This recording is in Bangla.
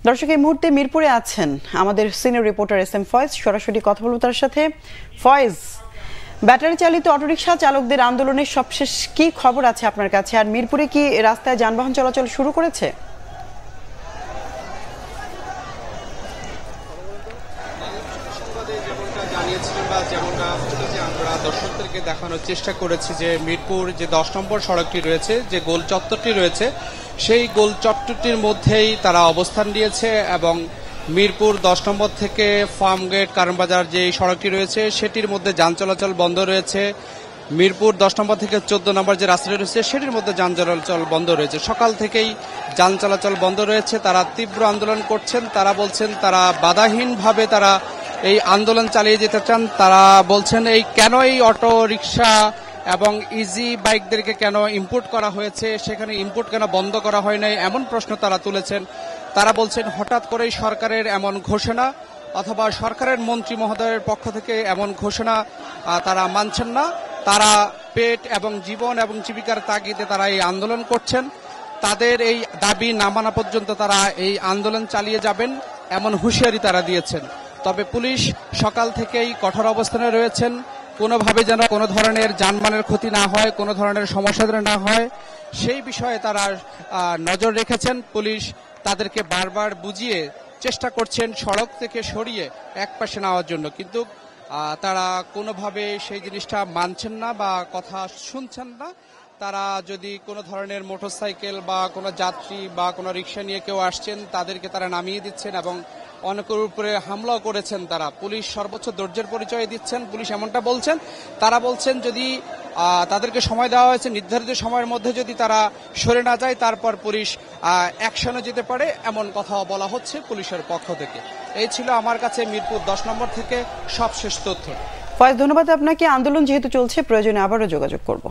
দর্শক এই মুহূর্তে মিরপুরে আছেন আমাদের senior reporter S M Foyez. সরাসরি কথা বলবো তার সাথে। ফয়েজ, ব্যাটারি চালিত অটোরিকশা চালকদের আন্দোলনের সবশেষ কি খবর আছে আপনার কাছে, আর মিরপুরে কি রাস্তায় যানবাহন চলাচল শুরু করেছে? আমরা দর্শকদেরকে দেখানোর চেষ্টা করেছি যে মিরপুর যে 10 নম্বর সড়কটি রয়েছে, যে গোল চত্বরটি রয়েছে, সেই গোল চত্বরটির মধ্যেই তারা অবস্থান নিয়েছে এবং মিরপুর 10 নম্বর থেকে ফার্মগেট কারণবাজার যে সড়কটি রয়েছে সেটির মধ্যে যান চলাচল বন্ধ রয়েছে। মিরপুর 10 নম্বর থেকে 14 নম্বর যে রাস্তাটি রয়েছে সেটির মধ্যে যান চলাচল বন্ধ রয়েছে। সকাল থেকেই যান চলাচল বন্ধ রয়েছে। তারা তীব্র আন্দোলন করছেন। তারা বলছেন তারা বাধাহীনভাবে তারা এই আন্দোলন চালিয়ে যেতে চান। তারা বলছেন কেন এই অটো রিক্সা এবং ইজি বাইকদেরকে কেন ইম্পোর্ট করা হয়েছে, সেখানে ইম্পোর্ট কেন বন্ধ করা হয় নাই, এমন প্রশ্ন তারা তুলেছেন। তারা বলছেন হঠাৎ করেই সরকারের এমন ঘোষণা অথবা সরকারের মন্ত্রী মহোদয়ের পক্ষ থেকে এমন ঘোষণা তারা মানছেন না। তারা পেট এবং জীবন এবং জীবিকার তাগিদে তারা এই আন্দোলন করছেন। তাদের এই দাবি না মানা পর্যন্ত তারা এই আন্দোলন চালিয়ে যাবেন এমন হুঁশিয়ারি তারা দিয়েছেন। তবে পুলিশ সকাল থেকেই কঠোর অবস্থানে রয়েছেন, কোনোভাবে যেন কোনো ধরনের যানবাহনের ক্ষতি না হয়, কোনো ধরনের সমস্যা যেন না হয় সেই বিষয়ে তারা নজর রেখেছেন। পুলিশ তাদেরকে বারবার বুঝিয়ে চেষ্টা করছেন সড়ক থেকে সরিয়ে একপাশে নেওয়ার জন্য, কিন্তু তারা কোনোভাবে সেই জিনিসটা মানছেন না বা কথা শুনছেন না। তারা যদি কোনো ধরনের মোটরসাইকেল বা কোনো যাত্রী বা কোনো রিক্সা নিয়ে কেউ আসছেন তাদেরকে তারা নামিয়ে দিচ্ছেন এবং অনেকের উপরে হামলাও করেছেন। তারা পুলিশ সর্বোচ্চ ধৈর্যের পরিচয় দিচ্ছেন। পুলিশ এমনটা বলছেন, তারা বলছেন যদি তাদেরকে সময় দেওয়া হয়েছে, নির্ধারিত সময়ের মধ্যে যদি তারা সরে না যায় তারপর পুলিশ অ্যাকশনে যেতে পারে, এমন কথাও বলা হচ্ছে পুলিশের পক্ষ থেকে। এই ছিল আমার কাছে মিরপুর 10 নম্বর থেকে সবশেষ তথ্য। ফয়েজ, ধন্যবাদ আপনাকে। আন্দোলন যেহেতু চলছে, প্রয়োজনে আবারও যোগাযোগ করব।